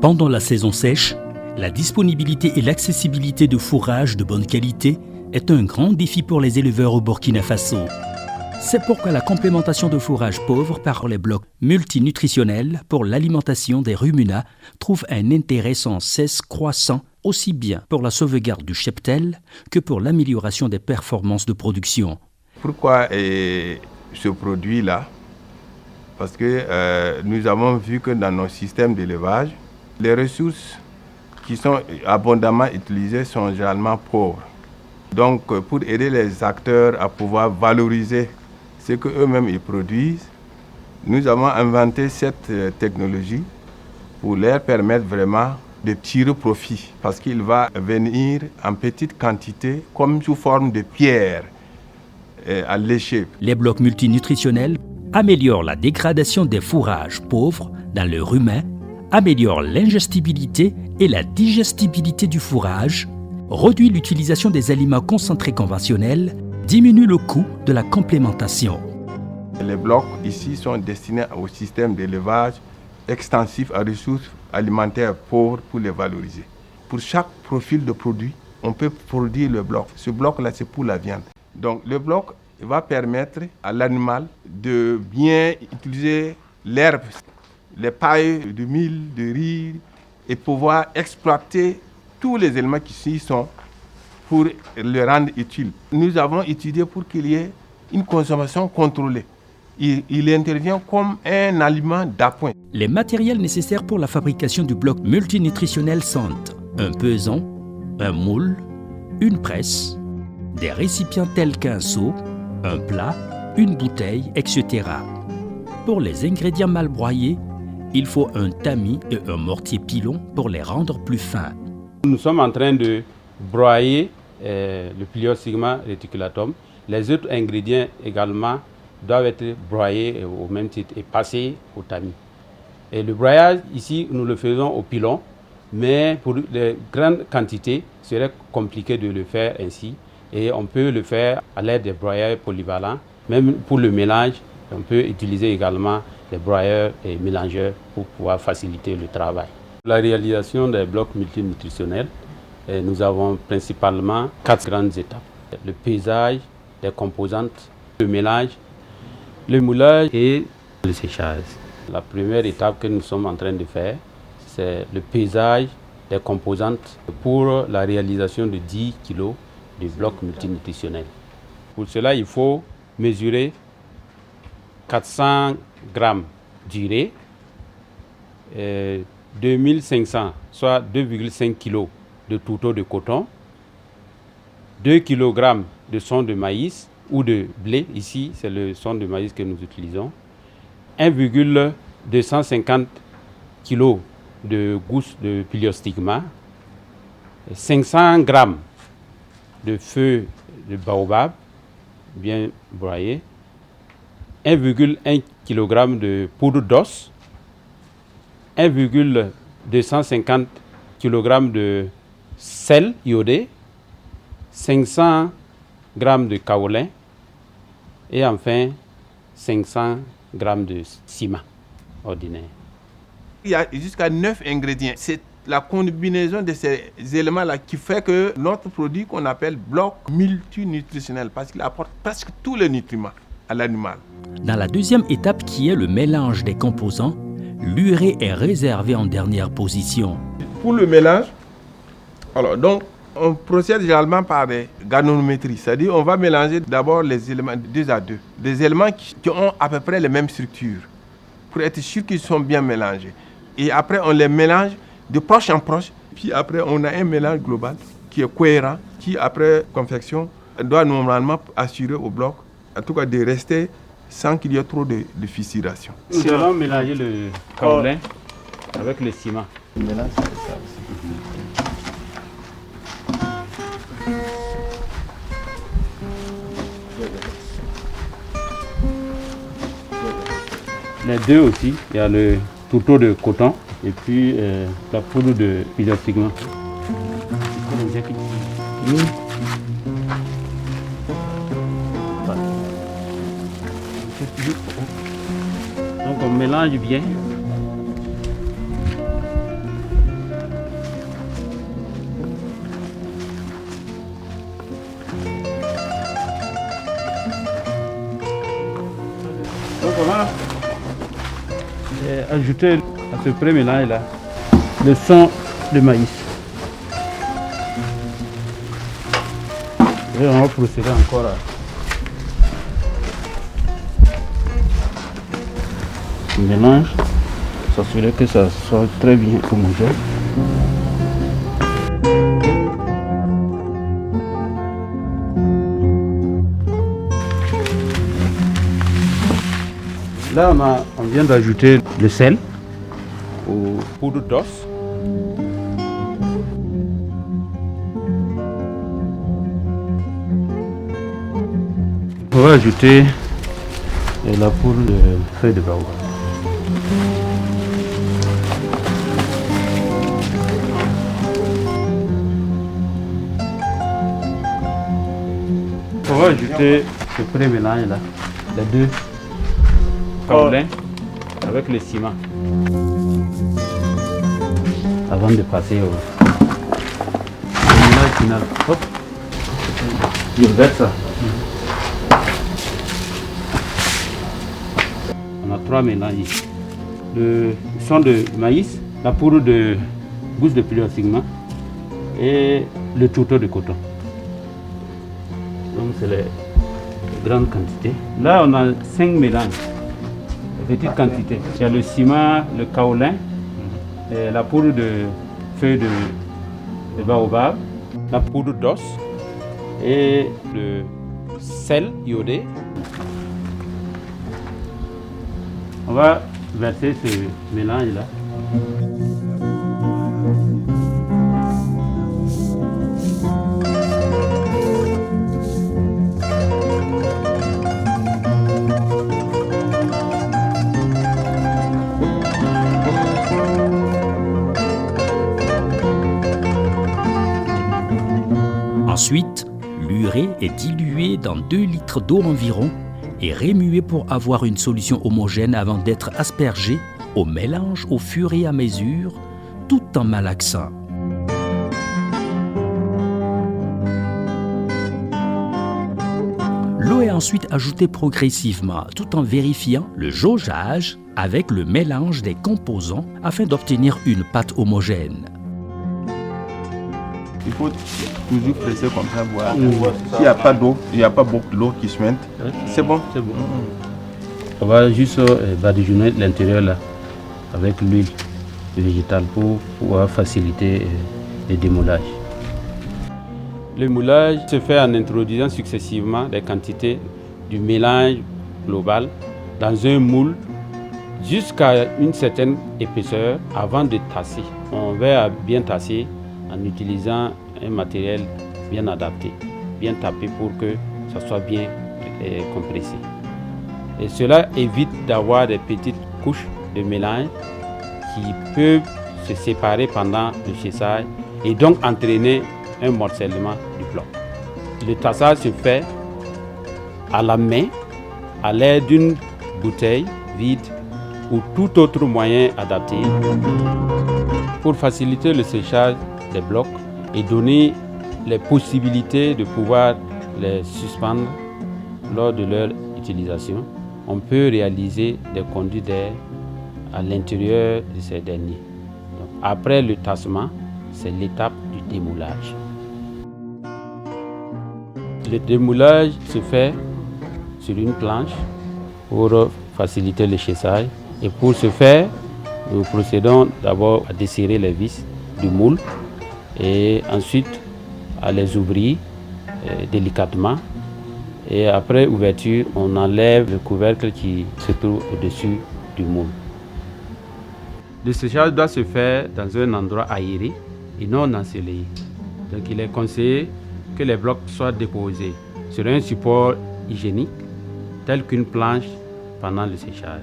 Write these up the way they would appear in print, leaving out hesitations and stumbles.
Pendant la saison sèche, la disponibilité et l'accessibilité de fourrage de bonne qualité est un grand défi pour les éleveurs au Burkina Faso. C'est pourquoi la complémentation de fourrage pauvre par les blocs multinutritionnels pour l'alimentation des ruminants trouve un intérêt sans cesse croissant, aussi bien pour la sauvegarde du cheptel que pour l'amélioration des performances de production. Pourquoi ce produit-là? Parce que nous avons vu que dans nos systèmes d'élevage, les ressources qui sont abondamment utilisées sont généralement pauvres. Donc, pour aider les acteurs à pouvoir valoriser ce qu'eux-mêmes ils produisent, nous avons inventé cette technologie pour leur permettre vraiment de tirer profit. Parce qu'il va venir en petite quantité, comme sous forme de pierre à lécher. Les blocs multinutritionnels améliorent la dégradation des fourrages pauvres dans le rumen, améliorent l'ingestibilité et la digestibilité du fourrage, réduit l'utilisation des aliments concentrés conventionnels, diminue le coût de la complémentation. Les blocs ici sont destinés au système d'élevage extensif à ressources alimentaires pauvres pour les valoriser. Pour chaque profil de produit, on peut produire le bloc. Ce bloc-là, c'est pour la viande. Donc le bloc va permettre à l'animal de bien utiliser l'herbe, les pailles de mil, de riz, et pouvoir exploiter tous les éléments qui y sont pour le rendre utile. Nous avons étudié pour qu'il y ait une consommation contrôlée. Il intervient comme un aliment d'appoint. Les matériels nécessaires pour la fabrication du bloc multinutritionnel sont un peson, un moule, une presse, des récipients tels qu'un seau, un plat, une bouteille, etc. Pour les ingrédients mal broyés, il faut un tamis et un mortier pilon pour les rendre plus fins. Nous sommes en train de broyer le Pliostigma reticulatum. Les autres ingrédients également doivent être broyés au même titre et passés au tamis. Et le broyage, ici, nous le faisons au pilon, mais pour de grandes quantités, il serait compliqué de le faire ainsi. Et on peut le faire à l'aide des broyeurs polyvalents. Même pour le mélange, on peut utiliser également des broyeurs et mélangeurs pour pouvoir faciliter le travail. La réalisation des blocs multinutritionnels, nous avons principalement 4 grandes étapes. Le pesage des composantes, le mélange, le moulage et le séchage. La première étape que nous sommes en train de faire, c'est le pesage des composantes pour la réalisation de 10 kg de blocs multinutritionnels. Pour cela, il faut mesurer 400 grammes d'urée, 2500, soit 2,5 kg de tourteau de coton, 2 kg de son de maïs ou de blé, ici c'est le son de maïs que nous utilisons, 1,250 kg de gousses de Pliostigma, 500 g de feuilles de baobab bien broyées, 1,1 kg de poudre d'os, 1,250 kg de sel iodé, 500 g de kaolin et enfin 500 g de ciment ordinaire. Il y a jusqu'à 9 ingrédients. C'est la combinaison de ces éléments-là qui fait que notre produit qu'on appelle bloc multinutritionnel, parce qu'il apporte presque tous les nutriments à l'animal. Dans la deuxième étape qui est le mélange des composants, l'urée est réservée en dernière position. Pour le mélange, alors donc on procède généralement par des ganométries, c'est-à-dire on va mélanger d'abord les éléments 2 à 2, des éléments qui ont à peu près les mêmes structures, pour être sûr qu'ils sont bien mélangés. Et après on les mélange de proche en proche, puis après on a un mélange global qui est cohérent, qui après confection doit normalement assurer au bloc, en tout cas de rester sans qu'il y ait trop de fissuration. Nous allons mélanger le kaolin avec le ciment. Les deux aussi, il y a le tourteau de coton et puis la poudre de Pliostigma. Donc on mélange bien. ajouter à ce pré-mélange là le son de maïs. Et on va procéder encore à mélange, s'assurer que ça soit très bien homogène. Là, on vient d'ajouter le sel aux poudres d'os. On va ajouter la poudre de feuilles de baobab. On va ajouter ce pré-mélange là, les deux kaolins avec le ciment avant de passer au mélange final. Hop, je verse ça. On a 3 mélanges ici. Le son de maïs, la poudre de gousse de piliocigma et le tourteau de coton. Donc c'est les grandes quantités. Là on a 5 mélanges, les petites quantités. Il y a le ciment, le kaolin, et la poudre de feuilles de baobab, la poudre d'os et le sel iodé. On va verser ce mélange là. Ensuite, l'urée est diluée dans 2 litres d'eau environ et remuée pour avoir une solution homogène avant d'être aspergée au mélange au fur et à mesure, tout en malaxant. L'eau est ensuite ajoutée progressivement tout en vérifiant le jaugeage avec le mélange des composants afin d'obtenir une pâte homogène. Il faut toujours presser comme ça, voir. S'il n'y a pas d'eau, il n'y a pas beaucoup d'eau qui suinte. C'est bon. C'est bon. On va juste badigeonner l'intérieur là avec l'huile végétale pour pouvoir faciliter le démoulage. Le moulage se fait en introduisant successivement les quantités du mélange global dans un moule jusqu'à une certaine épaisseur avant de tasser. On va bien tasser en utilisant un matériel bien adapté, bien tapé pour que ça soit bien compressé. Et cela évite d'avoir des petites couches de mélange qui peuvent se séparer pendant le séchage et donc entraîner un morcellement du bloc. Le tassage se fait à la main, à l'aide d'une bouteille vide ou tout autre moyen adapté pour faciliter le séchage des blocs et donner les possibilités de pouvoir les suspendre lors de leur utilisation. On peut réaliser des conduits d'air à l'intérieur de ces derniers. Donc, après le tassement, c'est l'étape du démoulage. Le démoulage se fait sur une planche pour faciliter le séchage. Et pour ce faire, nous procédons d'abord à desserrer les vis du moule et ensuite à les ouvrir délicatement. Et après ouverture, on enlève le couvercle qui se trouve au-dessus du moule. Le séchage doit se faire dans un endroit aéré et non ensoleillé. Donc il est conseillé que les blocs soient déposés sur un support hygiénique tel qu'une planche pendant le séchage.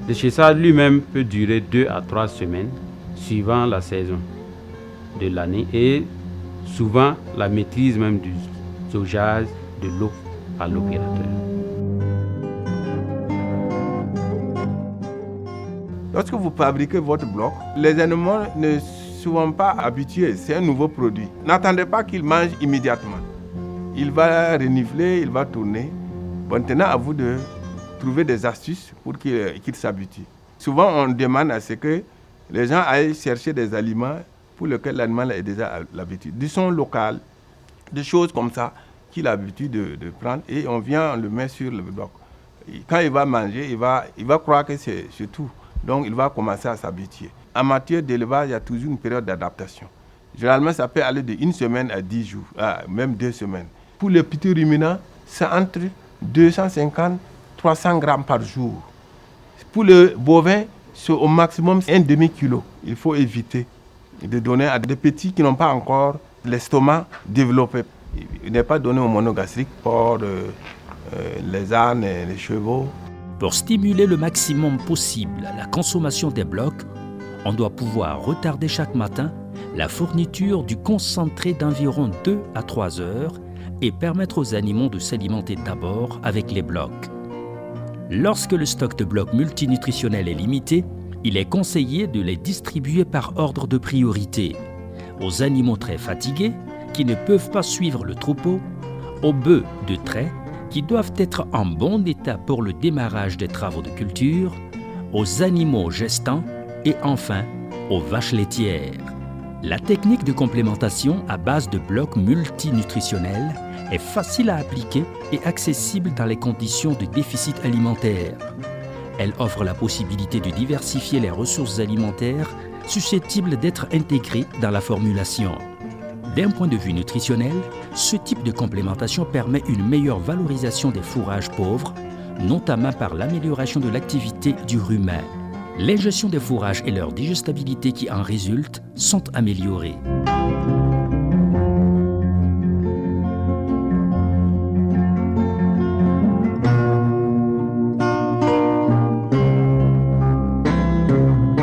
Le séchage lui-même peut durer 2 à 3 semaines suivant la saison de l'année et souvent la maîtrise même du dosage de l'eau par l'opérateur. Lorsque vous fabriquez votre bloc, les animaux ne sont pas habitués, c'est un nouveau produit. N'attendez pas qu'il mange immédiatement. Il va renifler, il va tourner. Maintenant, à vous de trouver des astuces pour qu'il s'habitue. Souvent, on demande à ce que les gens aillent chercher des aliments pour lesquels l'animal a déjà l'habitude. Du son local, des choses comme ça qu'il a l'habitude de prendre et on vient, on le met sur le bloc. Et quand il va manger, il va croire que c'est tout. Donc, il va commencer à s'habituer. En matière d'élevage, il y a toujours une période d'adaptation. Généralement, ça peut aller de 1 semaine à 10 jours, même 2 semaines. Pour les petits ruminants, c'est entre 250 et 300 grammes par jour. Pour le bovin, c'est au maximum un demi-kilo. Il faut éviter de donner à des petits qui n'ont pas encore l'estomac développé. Il n'est pas donné au monogastrique pour les ânes et les chevaux. Pour stimuler le maximum possible la consommation des blocs, on doit pouvoir retarder chaque matin la fourniture du concentré d'environ 2 à 3 heures et permettre aux animaux de s'alimenter d'abord avec les blocs. Lorsque le stock de blocs multinutritionnels est limité, il est conseillé de les distribuer par ordre de priorité aux animaux très fatigués qui ne peuvent pas suivre le troupeau, aux bœufs de trait qui doivent être en bon état pour le démarrage des travaux de culture, aux animaux gestants et enfin aux vaches laitières. La technique de complémentation à base de blocs multinutritionnels est facile à appliquer et accessible dans les conditions de déficit alimentaire. Elle offre la possibilité de diversifier les ressources alimentaires susceptibles d'être intégrées dans la formulation. D'un point de vue nutritionnel, ce type de complémentation permet une meilleure valorisation des fourrages pauvres, notamment par l'amélioration de l'activité du rumen. L'ingestion des fourrages et leur digestibilité qui en résultent sont améliorées.